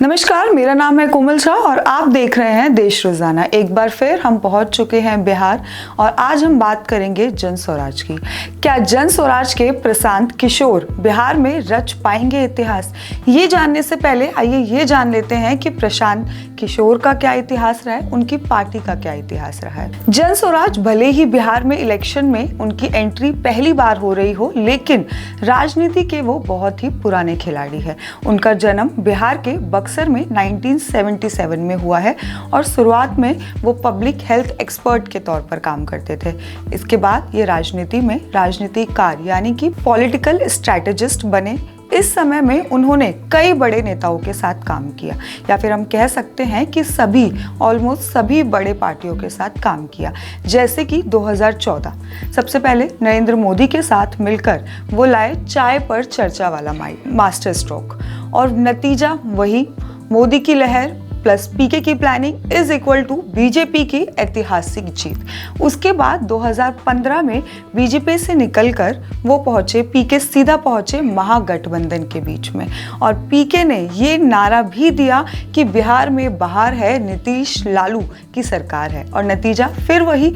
नमस्कार, मेरा नाम है कोमल शाह और आप देख रहे हैं देश रोजाना। एक बार फिर हम पहुंच चुके हैं बिहार और आज हम बात करेंगे जन स्वराज की। क्या जन स्वराज के प्रशांत किशोर बिहार में रच पाएंगे इतिहास? ये जानने से पहले आइए ये जान लेते हैं कि प्रशांत किशोर का क्या इतिहास रहा है, उनकी पार्टी का क्या इतिहास रहा है। जन स्वराज भले ही बिहार में इलेक्शन में उनकी एंट्री पहली बार हो रही हो, लेकिन राजनीति के वो बहुत ही पुराने खिलाड़ी है। उनका जन्म बिहार के बक्सर में 1977 में हुआ है और शुरुआत में वो पब्लिक हेल्थ एक्सपर्ट के तौर पर काम करते थे। इसके बाद ये राजनीति में राजनीतिकार यानी कि पॉलिटिकल स्ट्रैटेजिस्ट बने। इस समय में उन्होंने कई बड़े नेताओं के साथ काम किया, या फिर हम कह सकते हैं कि ऑलमोस्ट सभी बड़े पार्टियों के साथ काम किया। जैसे कि 2014 सबसे पहले नरेंद्र मोदी के साथ मिलकर वो लाए चाय पर चर्चा वाला मास्टर स्ट्रोक, और नतीजा वही मोदी की लहर प्लस पीके की planning is equal to BJP की ऐतिहासिक जीत। उसके बाद 2015 में बीजेपी से निकलकर वो पीके सीधा पहुंचे महागठबंधन के बीच में, और पीके ने ये नारा भी दिया कि बिहार में बाहर है नीतीश लालू की सरकार है, और नतीजा फिर वही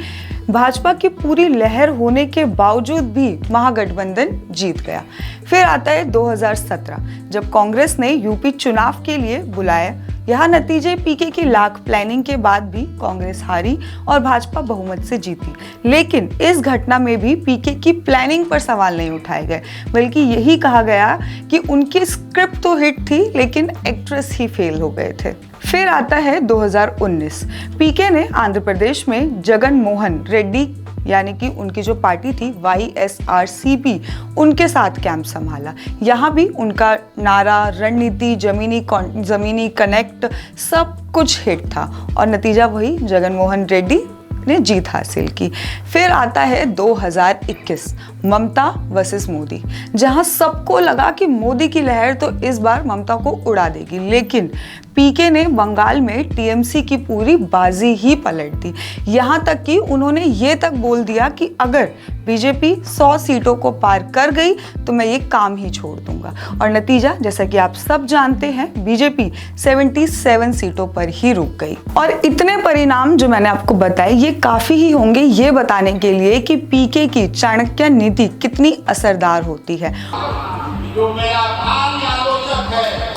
भाजपा की पूरी लहर होने के बावजूद भी महागठबंधन जीत गया। फिर आता है 2017 जब कांग्रेस ने यूपी चुनाव के लिए बुलाया। यहाँ नतीजे पीके की लाख प्लानिंग के बाद भी कांग्रेस हारी और भाजपा बहुमत से जीती। लेकिन इस घटना में भी पीके की प्लानिंग पर सवाल नहीं उठाए गए, बल्कि यही कहा गया कि उनकी स्क्रिप्ट तो हिट थी लेकिन एक्ट्रेस ही फेल हो गए थे। फिर आता है 2019। पीके ने आंध्र प्रदेश में जगन मोहन रेड्डी यानी कि उनकी जो पार्टी थी YSRCP उनके साथ कैंप संभाला। यहाँ भी उनका नारा, रणनीति, जमीनी कनेक्ट सब कुछ हिट था, और नतीजा वही जगन मोहन रेड्डी ने जीत हासिल की। फिर आता है 2021 ममता वर्सेस मोदी, जहां सबको लगा कि मोदी की लहर तो इस बार ममता को उड़ा देगी, लेकिन पीके ने बंगाल में टीएमसी की पूरी बाजी ही पलट दी। यहाँ तक कि उन्होंने ये तक बोल दिया कि अगर बीजेपी 100 सीटों को पार कर गई तो मैं ये काम ही छोड़ दूंगा, और नतीजा जैसा कि आप सब जानते हैं बीजेपी 77 सीटों पर ही रुक गई। और इतने परिणाम जो मैंने आपको बताए ये काफी ही होंगे ये बताने के लिए कि पीके की चाणक्य नीति कितनी असरदार होती है। जो मेरा भावी आलोचक है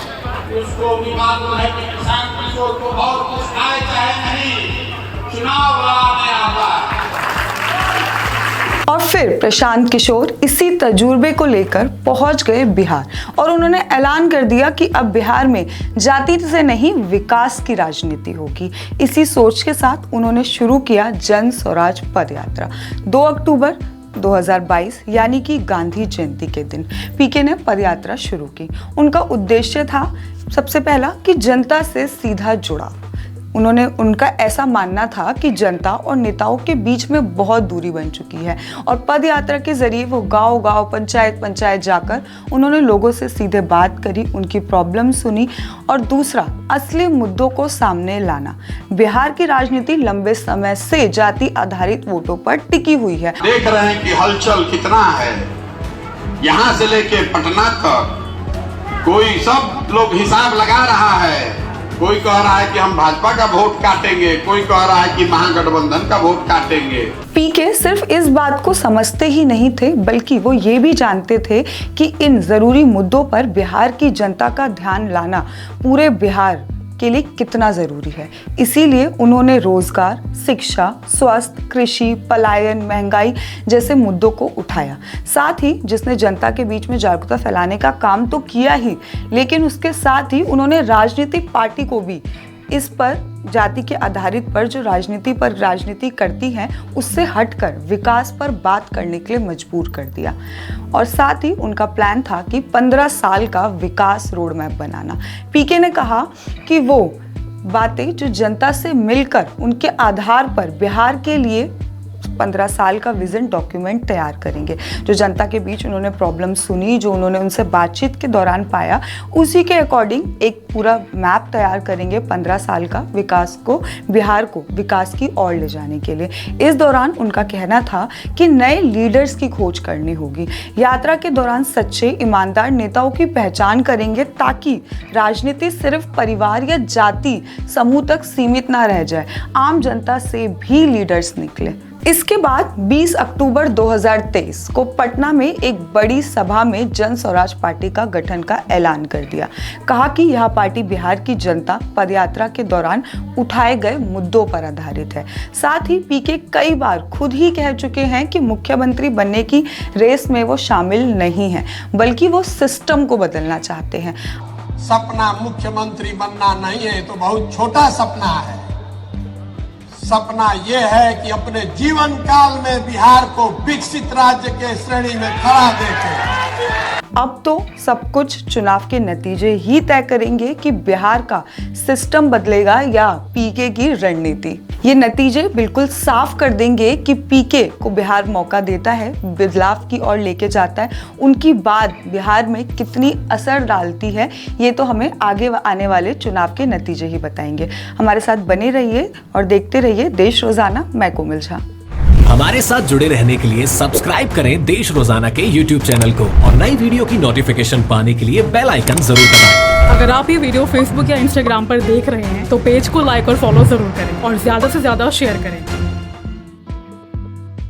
उसको भी मालूम है कि प्रशांत किशोर को बहुत कुछ आए चाहे नहीं, चुनाव लड़ाने आता है। और फिर प्रशांत किशोर इसी तजुर्बे को लेकर पहुंच गए बिहार, और उन्होंने ऐलान कर दिया कि अब बिहार में जाति से नहीं विकास की राजनीति होगी। इसी सोच के साथ उन्होंने शुरू किया जन स्वराज पद यात्रा। 2 अक्टूबर 2022 यानी कि गांधी जयंती के दिन पीके ने पदयात्रा शुरू की। उनका उद्देश्य था सबसे पहला कि जनता से सीधा जुड़ा। उनका ऐसा मानना था कि जनता और नेताओं के बीच में बहुत दूरी बन चुकी है, और पद यात्रा के जरिए वो गांव-गांव, पंचायत जाकर उन्होंने लोगों से सीधे बात करी, उनकी प्रॉब्लम सुनी, और दूसरा असली मुद्दों को सामने लाना। बिहार की राजनीति लंबे समय से जाति आधारित वोटों पर टिकी हुई है। देख रहे हैं कि हलचल कितना है, यहाँ से लेके पटना तक कोई सब लोग हिसाब लगा रहा है। कोई कह रहा है कि हम भाजपा का वोट काटेंगे, कोई कह रहा है कि महागठबंधन का वोट काटेंगे। पीके सिर्फ इस बात को समझते ही नहीं थे, बल्कि वो ये भी जानते थे कि इन जरूरी मुद्दों पर बिहार की जनता का ध्यान लाना पूरे बिहार के लिए कितना जरूरी है। इसीलिए उन्होंने रोजगार, शिक्षा, स्वास्थ्य, कृषि, पलायन, महंगाई जैसे मुद्दों को उठाया। साथ ही जिसने जनता के बीच में जागरूकता फैलाने का काम तो किया ही, लेकिन उसके साथ ही उन्होंने राजनीतिक पार्टी को भी इस पर जाति के आधारित पर जो राजनीति करती हैं उससे हटकर विकास पर बात करने के लिए मजबूर कर दिया। और साथ ही उनका प्लान था कि 15 साल का विकास रोड मैप बनाना। पीके ने कहा कि वो बातें जो जनता से मिलकर उनके आधार पर बिहार के लिए 15 साल का विजन डॉक्यूमेंट तैयार करेंगे। जो जनता के बीच उन्होंने प्रॉब्लम सुनी, जो उन्होंने उनसे बातचीत के दौरान पाया, उसी के अकॉर्डिंग एक पूरा मैप तैयार करेंगे 15 साल का विकास को, बिहार को विकास की ओर ले जाने के लिए। इस दौरान उनका कहना था कि नए लीडर्स की खोज करनी होगी। यात्रा के दौरान सच्चे ईमानदार नेताओं की पहचान करेंगे ताकि राजनीति सिर्फ परिवार या जाति समूह तक सीमित ना रह जाए, आम जनता से भी लीडर्स निकले। इसके बाद 20 अक्टूबर 2023 को पटना में एक बड़ी सभा में जन स्वराज पार्टी का गठन का ऐलान कर दिया। कहा कि यह पार्टी बिहार की जनता पदयात्रा के दौरान उठाए गए मुद्दों पर आधारित है। साथ ही पीके कई बार खुद ही कह चुके हैं कि मुख्यमंत्री बनने की रेस में वो शामिल नहीं है, बल्कि वो सिस्टम को बदलना चाहते हैं। सपना मुख्यमंत्री बनना नहीं है तो बहुत छोटा सपना है। सपना यह है कि अपने जीवन काल में बिहार को विकसित राज्य के श्रेणी में खड़ा देखें। अब तो सब कुछ चुनाव के नतीजे ही तय करेंगे कि बिहार का सिस्टम बदलेगा या पीके की रणनीति। ये नतीजे बिल्कुल साफ कर देंगे कि पीके को बिहार मौका देता है, बदलाव की ओर लेके जाता है, उनकी बात बिहार में कितनी असर डालती है, ये तो हमें आगे आने वाले चुनाव के नतीजे ही बताएंगे। हमारे साथ बने रहिए और देखते रहिए देश रोजाना। मैं कोमल झा। हमारे साथ जुड़े रहने के लिए सब्सक्राइब करें देश रोजाना के YouTube चैनल को और नई वीडियो की नोटिफिकेशन पाने के लिए बेल आइकन जरूर दबाएं। अगर आप ये वीडियो Facebook या Instagram पर देख रहे हैं तो पेज को लाइक और फॉलो जरूर करें और ज्यादा से ज्यादा शेयर करें।